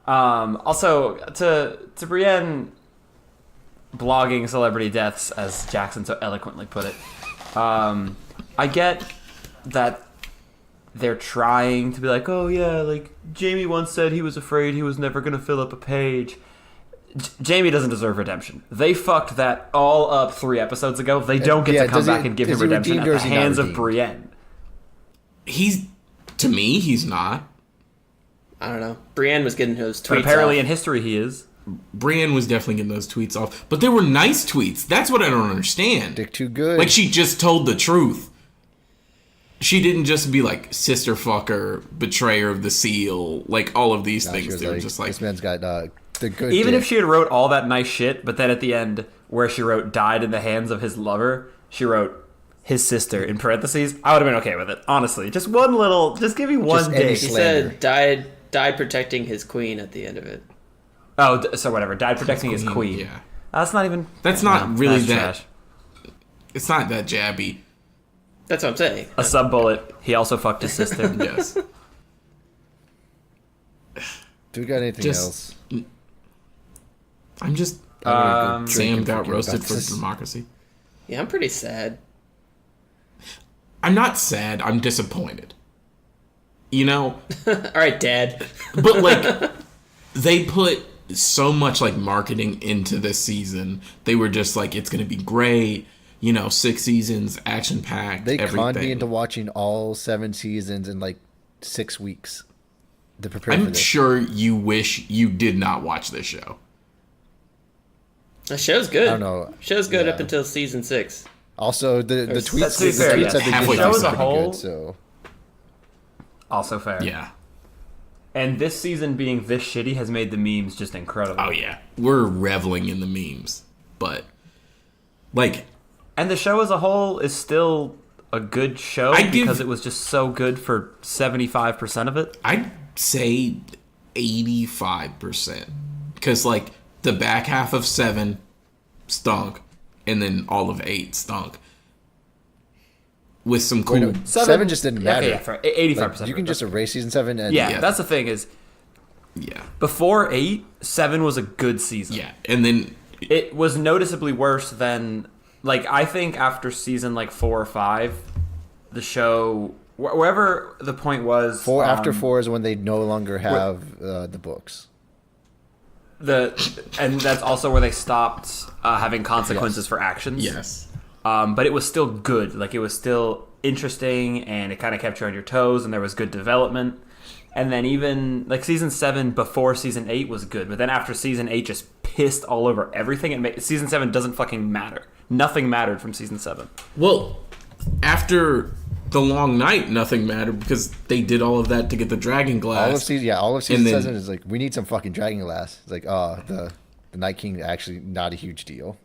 Speaker 5: Also, to Brienne blogging celebrity deaths, as Jackson so eloquently put it, I get that they're trying to be like, oh yeah, like Jaime once said he was afraid he was never going to fill up a page. Jaime doesn't deserve redemption. They fucked that all up 3 episodes ago. They don't get to come back and give him
Speaker 4: is he
Speaker 5: redemption at
Speaker 4: redeemed or
Speaker 5: the
Speaker 4: is he not
Speaker 5: hands of
Speaker 4: redeemed?
Speaker 5: Brienne.
Speaker 2: To me, he's not.
Speaker 3: I don't know. Brienne was getting those tweets
Speaker 5: But apparently
Speaker 3: off.
Speaker 5: in history he is.
Speaker 2: Brienne was definitely getting those tweets off. But they were nice tweets. That's what I don't understand.
Speaker 4: Dick too good.
Speaker 2: Like she just told the truth. she didn't just be like sister fucker, betrayer of the seal, like all of these things. They were just like,
Speaker 4: this man's got the good.
Speaker 5: Even
Speaker 4: dick.
Speaker 5: if she had wrote all that nice shit, but then at the end where she wrote died in the hands of his lover, she wrote his sister in parentheses, I would have been okay with it. Honestly, just one little, just give me one
Speaker 4: any
Speaker 5: day.
Speaker 3: He
Speaker 4: slander.
Speaker 3: said died protecting his queen at the end of it.
Speaker 5: Oh, so whatever. Died protecting his queen.
Speaker 2: Yeah,
Speaker 5: That's not even.
Speaker 2: that's not really
Speaker 5: that's
Speaker 2: that.
Speaker 5: trash.
Speaker 2: It's not that jabby.
Speaker 3: That's what I'm saying.
Speaker 5: A sub bullet. He also fucked his sister.
Speaker 2: Yes.
Speaker 4: Do we got anything
Speaker 2: Just-
Speaker 4: else?
Speaker 2: I'm just.
Speaker 4: I'm gonna go drink
Speaker 2: Sam
Speaker 4: and
Speaker 2: got
Speaker 4: forget
Speaker 2: roasted
Speaker 4: about
Speaker 2: for
Speaker 4: this.
Speaker 2: democracy.
Speaker 3: Yeah, I'm pretty sad.
Speaker 2: I'm not sad. I'm disappointed. You know,
Speaker 3: All right, Dad.
Speaker 2: but like they put so much like marketing into this season. They were just like, it's gonna be great. 6 seasons, action packed.
Speaker 4: They
Speaker 2: everything.
Speaker 4: conned me into watching all 7 seasons in like 6 weeks to prepare for
Speaker 2: I'm
Speaker 4: this.
Speaker 2: sure you wish you did not watch this show.
Speaker 3: The show's good.
Speaker 4: I don't know.
Speaker 3: Show's good
Speaker 4: Yeah.
Speaker 3: up until season 6.
Speaker 4: Also, the tweets,
Speaker 5: to be
Speaker 4: the
Speaker 5: fair,
Speaker 4: tweets
Speaker 5: yes.
Speaker 4: have been
Speaker 2: Halfway
Speaker 4: getting
Speaker 2: through
Speaker 4: pretty
Speaker 2: the
Speaker 5: whole-
Speaker 4: good, so
Speaker 5: Also fair.
Speaker 2: Yeah.
Speaker 5: And this season being this shitty has made the memes just incredible.
Speaker 2: Oh yeah. We're reveling in the memes, but like
Speaker 5: And the show as a whole is still a good show
Speaker 2: I give-
Speaker 5: because it was just so good for 75% of it.
Speaker 2: I'd say 85%, because like the back half of 7 stunk, and then all of 8 stunk. With some cool.
Speaker 4: no, 7 just didn't matter.
Speaker 5: Okay, yeah, for 85%.
Speaker 4: Like, you can just erase season 7 and
Speaker 5: yeah,
Speaker 2: Yeah.
Speaker 5: that's the thing is
Speaker 2: Yeah.
Speaker 5: before 8, 7 was a good season.
Speaker 2: Yeah. And then
Speaker 5: It was noticeably worse than, like, I think after season like 4 or 5, the show wherever the point was
Speaker 4: after 4 is when they no longer have the books.
Speaker 5: and that's also where they stopped having consequences for actions.
Speaker 2: yes.
Speaker 5: But it was still good. Like, it was still interesting, and it kind of kept you on your toes, and there was good development. And then even, like, season 7 before season 8 was good, but then after season 8 just pissed all over everything. Season 7 doesn't fucking matter. Nothing mattered from season 7.
Speaker 2: Well, after the long night, nothing mattered because they did all of that to get the dragon glass.
Speaker 4: All of season
Speaker 2: And then-
Speaker 4: 7 is like, we need some fucking dragon glass. It's like, the Night King actually not a huge deal.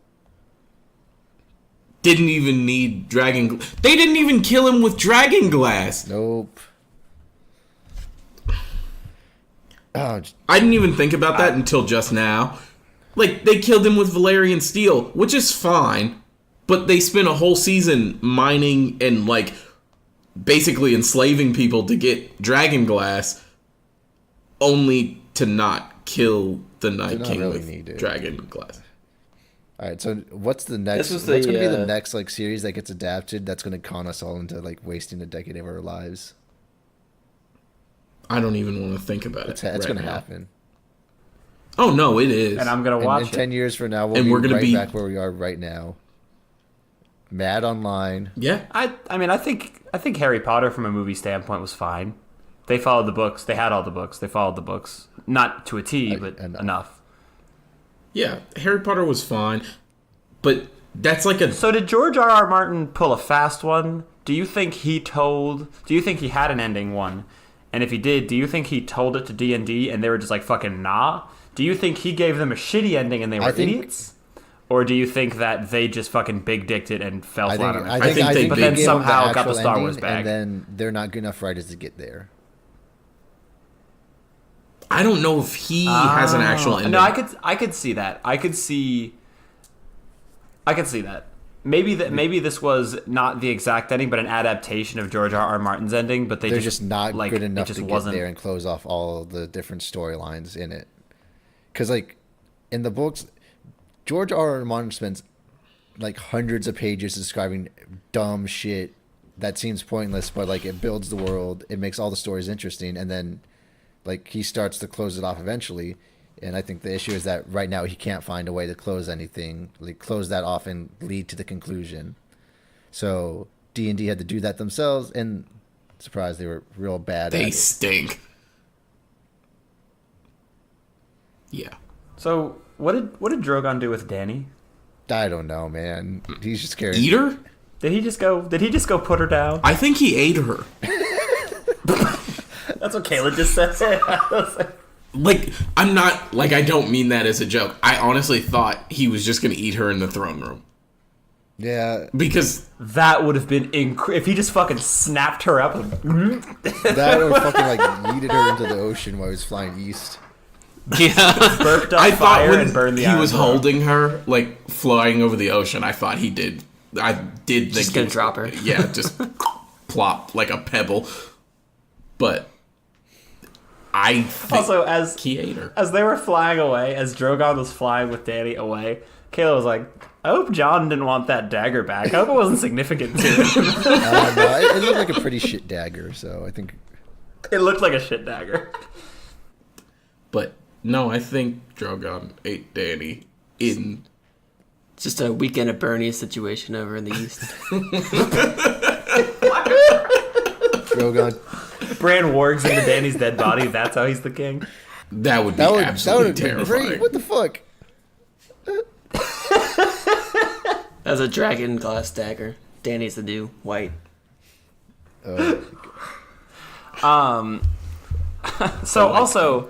Speaker 2: Didn't even need dragon. They didn't even kill him with dragon glass.
Speaker 4: Nope. Oh,
Speaker 2: I didn't even think about that until just now. Like, they killed him with Valerian steel, which is fine, but they spent a whole season mining and, like, basically enslaving people to get dragon glass, only to not kill the Night
Speaker 4: not
Speaker 2: King
Speaker 4: really
Speaker 2: with
Speaker 4: need it.
Speaker 2: dragon glass.
Speaker 4: all right. So what's the next?
Speaker 3: This was
Speaker 4: what's
Speaker 3: the,
Speaker 4: going to be the
Speaker 3: uh,
Speaker 4: next like series that gets adapted? That's going to con us all into like wasting a decade of our lives.
Speaker 2: I don't even want to think about
Speaker 4: It's
Speaker 2: it.
Speaker 4: going to
Speaker 2: now.
Speaker 4: happen.
Speaker 2: Oh, no, it is.
Speaker 5: And I'm going to
Speaker 4: In
Speaker 5: watch
Speaker 4: 10
Speaker 5: it.
Speaker 4: years from now, we'll
Speaker 2: And
Speaker 4: be
Speaker 2: we're gonna
Speaker 4: right
Speaker 2: be-
Speaker 4: back where we are right now. Mad online.
Speaker 2: Yeah.
Speaker 5: I mean, I think Harry Potter from a movie standpoint was fine. They followed the books. They had all the books. They followed the books. Not to a T, but enough.
Speaker 2: Yeah, Harry Potter was fine, but that's like a...
Speaker 5: So did George R.R. Martin pull a fast one? Do you think he had an ending one? And if he did, do you think he told it to D&D and they were just like, fucking nah? Do you think he gave them a shitty ending and they were
Speaker 4: I think-
Speaker 5: idiots? Or do you think that they just fucking big dicked it and fell flat on it?
Speaker 2: I think they
Speaker 5: but
Speaker 2: did.
Speaker 5: then
Speaker 4: gave them
Speaker 5: somehow
Speaker 4: the
Speaker 5: got the
Speaker 4: actual
Speaker 5: Star Wars
Speaker 4: ending,
Speaker 5: bag.
Speaker 4: and then they're not good enough writers to get there.
Speaker 2: I don't know if he has an actual ending.
Speaker 5: No, I could see that. I could see that. Maybe this was not the exact ending, but an adaptation of George R.R. Martin's ending. But
Speaker 4: They're just not
Speaker 5: like,
Speaker 4: good
Speaker 5: it
Speaker 4: enough
Speaker 5: just
Speaker 4: to get
Speaker 5: wasn't.
Speaker 4: there and close off all the different storylines in it. Because like in the books, George R.R. Martin spends like hundreds of pages describing dumb shit that seems pointless, but like it builds the world, it makes all the stories interesting, and then like he starts to close it off eventually. And I think the issue is that right now he can't find a way to close anything, like close that off and lead to the conclusion. So D&D had to do that themselves, and surprise, they were real bad at
Speaker 2: They
Speaker 4: it.
Speaker 2: stink. Yeah.
Speaker 5: So what did Drogon do with Dany?
Speaker 4: I don't know, man. He's just carrying.
Speaker 2: Eater?
Speaker 5: Did he just go put her down?
Speaker 2: I think he ate her.
Speaker 5: That's what Kayla just said.
Speaker 2: Like, I'm not, like, I don't mean that as a joke. I honestly thought he was just going to eat her in the throne room.
Speaker 4: Yeah.
Speaker 2: Because
Speaker 5: that would have been if he just fucking snapped her up.
Speaker 4: That or fucking, like, yeeted her into the ocean while he was flying east.
Speaker 3: Yeah.
Speaker 5: Burped up
Speaker 2: I thought
Speaker 5: fire
Speaker 2: when
Speaker 5: and burned the
Speaker 2: he was
Speaker 5: Iron Throne.
Speaker 2: holding her, like, flying over the ocean, I thought he did. I did think
Speaker 3: Just
Speaker 2: he
Speaker 3: gonna
Speaker 2: was-
Speaker 3: drop her.
Speaker 2: Yeah, just plop like a pebble. But I think
Speaker 5: Also, as
Speaker 2: he ate her.
Speaker 5: as they were flying away, as Drogon was flying with Dany away, Kayla was like, I hope Jon didn't want that dagger back. I hope it wasn't significant to him.
Speaker 4: No, it looked like a pretty shit dagger, so I think...
Speaker 5: It looked like a shit dagger.
Speaker 2: But no, I think Drogon ate Dany in.
Speaker 3: Just a weekend at Bernie's situation over in the east.
Speaker 4: Drogon.
Speaker 5: Bran wargs into Dany's dead body. That's how he's the king.
Speaker 2: That would be
Speaker 4: That would
Speaker 2: absolutely
Speaker 4: have been
Speaker 2: terrifying.
Speaker 4: great. What the fuck?
Speaker 3: As a dragon glass dagger. Danny's the new white.
Speaker 5: So also,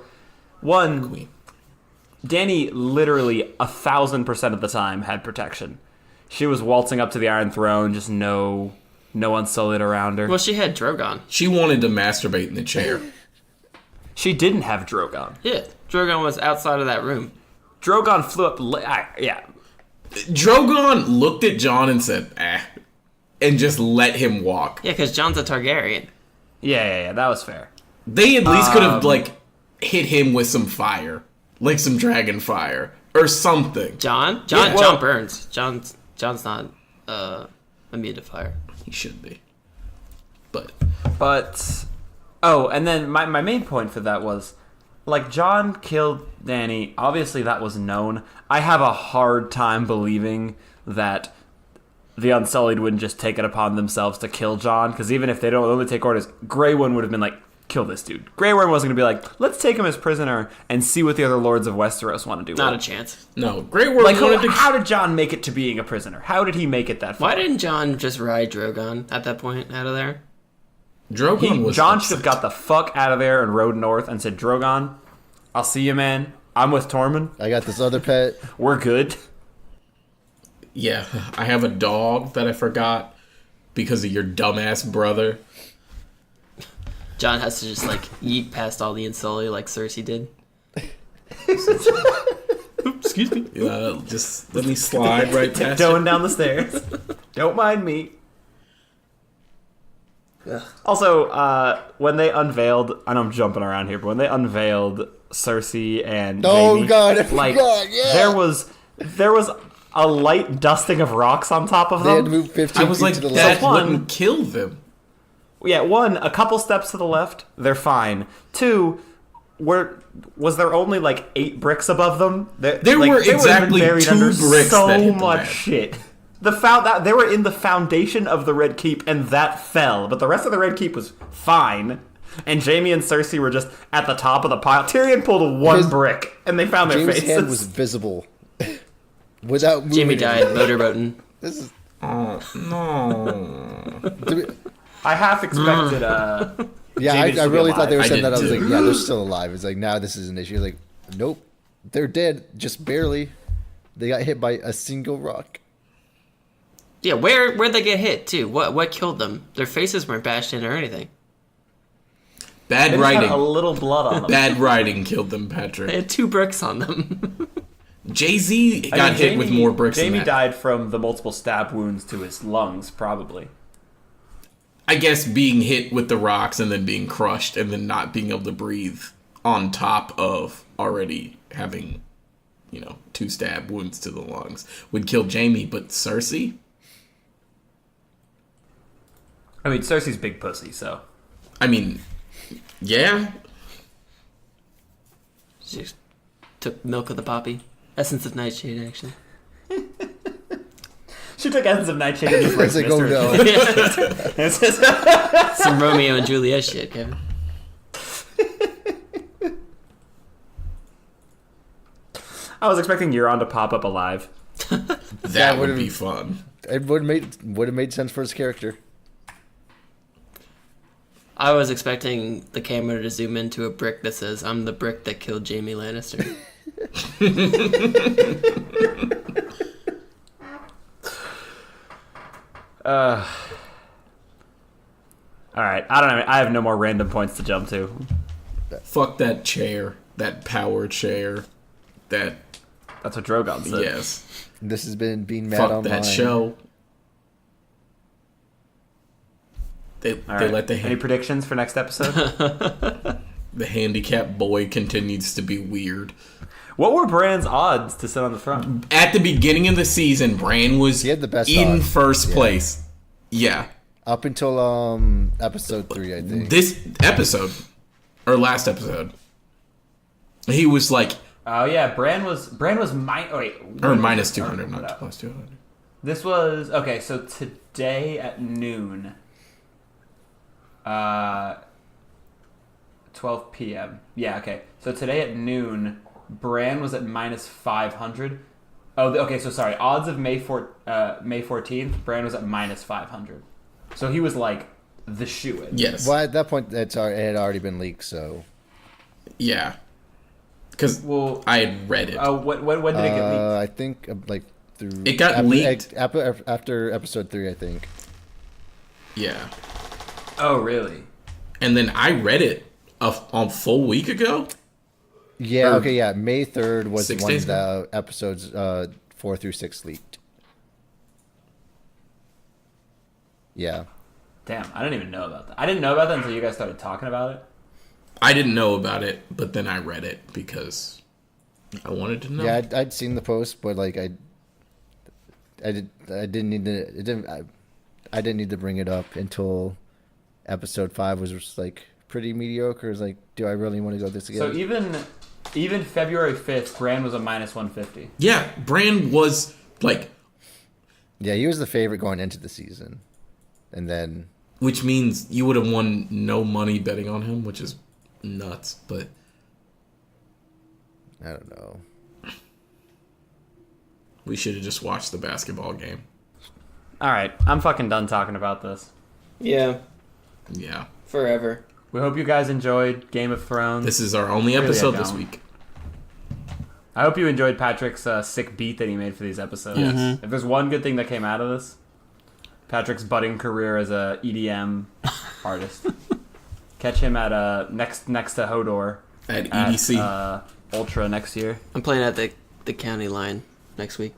Speaker 5: one,
Speaker 2: Queen.
Speaker 5: Dany literally 1,000% of the time had protection. She was waltzing up to the Iron Throne, just no Unsullied around her.
Speaker 3: Well, she had Drogon.
Speaker 2: She wanted to masturbate in the chair.
Speaker 5: She didn't have Drogon.
Speaker 3: Yeah, Drogon was outside of that room.
Speaker 5: Drogon flew up. Yeah,
Speaker 2: Drogon looked at Jon and said, and just let him walk.
Speaker 3: Yeah, because Jon's a Targaryen.
Speaker 5: yeah. That was fair.
Speaker 2: They at least could have, like, hit him with some fire. Like some dragon fire. Or something.
Speaker 3: Jon
Speaker 2: Yeah, well-
Speaker 3: burns. Jon's not immune to fire.
Speaker 2: He should be. But
Speaker 5: And then my main point for that was, like, Jon killed Dany. Obviously, that was known. I have a hard time believing that the Unsullied wouldn't just take it upon themselves to kill Jon, because even if they don't only take orders, Grey Worm would have been like, kill this dude. Grey Worm wasn't going to be like, let's take him as prisoner and see what the other lords of Westeros want to do.
Speaker 3: Not a
Speaker 5: with him.
Speaker 3: chance.
Speaker 2: no, Grey Worm
Speaker 5: Like,
Speaker 2: wanted to...
Speaker 5: how did Jon make it to being a prisoner? How did he make it that far?
Speaker 3: Why didn't Jon just ride Drogon at that point out of there?
Speaker 2: Drogon was
Speaker 5: Jon
Speaker 2: upset.
Speaker 5: should have got the fuck out of there and rode north and said, Drogon, I'll see you, man. I'm with Tormund.
Speaker 4: I got this other pet.
Speaker 5: We're good.
Speaker 2: Yeah, I have a dog that I forgot because of your dumbass brother.
Speaker 3: Jon has to just, like, yeet past all the Unsullied like Cersei did.
Speaker 2: Excuse me. Just let me slide right past
Speaker 5: Tiptoeing down the stairs. Don't mind me. Also, when they unveiled, I know I'm jumping around here, but when they unveiled Cersei and
Speaker 4: Oh,
Speaker 5: Jaime,
Speaker 4: God, I
Speaker 5: like,
Speaker 4: forgot, yeah.
Speaker 5: there was a light dusting of rocks on top of
Speaker 4: They had to
Speaker 5: them.
Speaker 4: move 15
Speaker 2: I was
Speaker 4: feet
Speaker 2: like,
Speaker 4: to the
Speaker 2: that
Speaker 4: left.
Speaker 2: wouldn't kill them.
Speaker 5: Yeah, one, a couple steps to the left, they're fine. Two, was there only like 8 bricks above them?
Speaker 2: There
Speaker 5: like,
Speaker 2: were
Speaker 5: they would have been
Speaker 2: exactly
Speaker 5: buried
Speaker 2: 2
Speaker 5: under
Speaker 2: bricks
Speaker 5: so
Speaker 2: that hit the
Speaker 5: much
Speaker 2: bed.
Speaker 5: shit. That they were in the foundation of the Red Keep, and that fell. But the rest of the Red Keep was fine. And Jaime and Cersei were just at the top of the pile. Tyrion pulled one brick, and they found their
Speaker 4: James'
Speaker 5: faces.
Speaker 4: hand was visible. Without moving.
Speaker 3: Jamie died motorboating.
Speaker 4: This is...
Speaker 2: Oh, no.
Speaker 5: I half expected.
Speaker 4: Yeah,
Speaker 5: Jamie
Speaker 4: I
Speaker 5: should be
Speaker 4: really thought they were
Speaker 2: alive.
Speaker 4: saying
Speaker 2: I
Speaker 4: that. I
Speaker 2: did
Speaker 4: was like,
Speaker 2: too.
Speaker 4: yeah, they're still alive. It's like, nah, this is an issue. Like, nope, they're dead, just barely. They got hit by a single rock.
Speaker 3: Yeah, where'd they get hit, too? What killed them? Their faces weren't bashed in or anything.
Speaker 2: Bad
Speaker 5: they just had a
Speaker 2: writing.
Speaker 5: little blood on them.
Speaker 2: Bad writing killed them,
Speaker 3: They
Speaker 2: Patrick.
Speaker 3: had 2 bricks on them.
Speaker 2: Jay-Z got hit with more bricks
Speaker 5: Jaime
Speaker 2: than that.
Speaker 5: died from the multiple stab wounds to his lungs, probably.
Speaker 2: I guess being hit with the rocks and then being crushed and then not being able to breathe on top of already having, 2 stab wounds to the lungs would kill Jaime, but Cersei?
Speaker 5: I mean, Cersei's big pussy, so.
Speaker 2: I mean, yeah.
Speaker 3: She just took milk of the poppy. Essence of nightshade, actually.
Speaker 5: She took Essence of Nightshade and
Speaker 4: It's like, oh no.
Speaker 3: Some Romeo and Juliet shit, Kevin.
Speaker 5: I was expecting Euron to pop up alive.
Speaker 2: That would be fun.
Speaker 4: It would have made sense for his character.
Speaker 3: I was expecting the camera to zoom into a brick that says, "I'm the brick that killed Jaime Lannister."
Speaker 5: All right. I don't know. I have no more random points to jump to.
Speaker 2: Fuck that chair. That power chair. That's
Speaker 5: what Drogon said.
Speaker 2: Yes.
Speaker 4: This has been Being Mad
Speaker 2: Fuck
Speaker 4: Online.
Speaker 2: that show. They
Speaker 5: right.
Speaker 2: let the
Speaker 5: Any predictions for next episode?
Speaker 2: the handicapped boy continues to be weird.
Speaker 5: What were Bran's odds to sit on the throne?
Speaker 2: At the beginning of the season, Bran was
Speaker 4: He had the best
Speaker 2: in
Speaker 4: odds.
Speaker 2: first place. Yeah.
Speaker 4: Up until episode 3, I think.
Speaker 2: This episode, or last episode, he was like,
Speaker 5: Oh yeah, Bran was
Speaker 2: minus 200, not plus 200.
Speaker 5: This was okay. So today at noon, 12 p.m. Yeah, okay. So today at noon, Bran was at minus 500. Oh, okay. So sorry. Odds of May 14th, Bran was at minus 500. So he was like the shoe-in.
Speaker 2: Yes.
Speaker 4: Well, at that point, it had already been leaked, so.
Speaker 2: Yeah. Because I had read it.
Speaker 5: Oh, when did it get leaked?
Speaker 4: I think like through.
Speaker 2: It got leaked
Speaker 4: after episode 3, I think.
Speaker 2: Yeah.
Speaker 5: Oh, really?
Speaker 2: And then I read it a full week ago.
Speaker 4: Yeah.
Speaker 2: Or
Speaker 4: Okay. Yeah. May 3rd was
Speaker 2: 6
Speaker 4: when
Speaker 2: days
Speaker 4: the episodes 4 through 6 leaked. Yeah.
Speaker 5: Damn, I didn't even know about that. I didn't know about that until you guys started talking about it.
Speaker 2: I didn't know about it, but then I read it because I wanted to know.
Speaker 4: Yeah, I'd seen the post, but like I didn't need to. I didn't need to bring it up until episode 5 was just like pretty mediocre. It was like, do I really want to go this again?
Speaker 5: So even February 5th, Bran was a minus 150.
Speaker 2: Yeah, Bran was like...
Speaker 4: Yeah, he was the favorite going into the season. And then...
Speaker 2: Which means you would have won no money betting on him, which is nuts, but...
Speaker 4: I don't know.
Speaker 2: We should have just watched the basketball game.
Speaker 5: All right, I'm fucking done talking about this.
Speaker 3: Yeah,
Speaker 2: Yeah.
Speaker 3: forever.
Speaker 5: We hope you guys enjoyed Game of Thrones.
Speaker 2: This is our only
Speaker 5: Really,
Speaker 2: episode
Speaker 5: I
Speaker 2: this
Speaker 5: don't.
Speaker 2: week.
Speaker 5: I hope you enjoyed Patrick's sick beat that he made for these episodes.
Speaker 2: Yes.
Speaker 5: If there's one good thing that came out of this, Patrick's budding career as a EDM artist. Catch him at next to Hodor
Speaker 2: At EDC.
Speaker 5: at Ultra next year.
Speaker 3: I'm playing at the county line next week.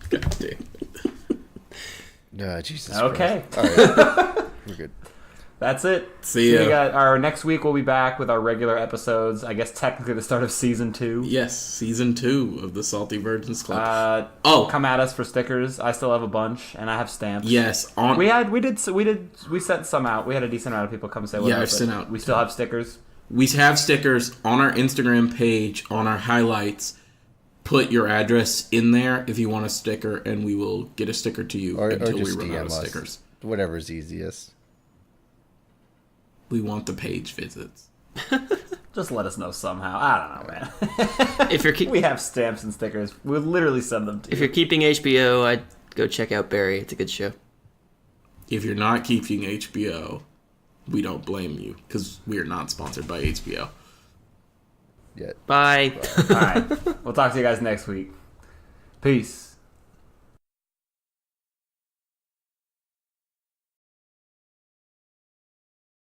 Speaker 2: God damn.
Speaker 4: Jesus
Speaker 5: Okay.
Speaker 4: Christ. All right. We're good.
Speaker 5: That's it.
Speaker 2: See ya.
Speaker 5: We got our next week. We'll be back with our regular episodes. I guess technically the start of season 2.
Speaker 2: Yes, season 2 of the Salty Virgins Club.
Speaker 5: Come at us for stickers. I still have a bunch, and I have stamps.
Speaker 2: Yes,
Speaker 5: We sent some out. We had a decent amount of people come say what.
Speaker 2: Yeah, I've sent out.
Speaker 5: We still have stickers.
Speaker 2: We have stickers on our Instagram page, on our highlights. Put your address in there if you want a sticker, and we will get a sticker to you
Speaker 4: Or
Speaker 2: until we
Speaker 4: just
Speaker 2: run
Speaker 4: DM
Speaker 2: out of
Speaker 4: us.
Speaker 2: stickers.
Speaker 4: Whatever's easiest.
Speaker 2: We want the page visits.
Speaker 5: Just let us know somehow. I don't know, man.
Speaker 3: If you're
Speaker 5: We have stamps and stickers. We'll literally send them to
Speaker 3: if
Speaker 5: you.
Speaker 3: you're keeping HBO, I'd go check out Barry. It's a good show.
Speaker 2: If you're not keeping HBO, we don't blame you, because we are not sponsored by HBO.
Speaker 4: Yeah.
Speaker 3: Bye.
Speaker 5: All right. We'll talk to you guys next week. Peace.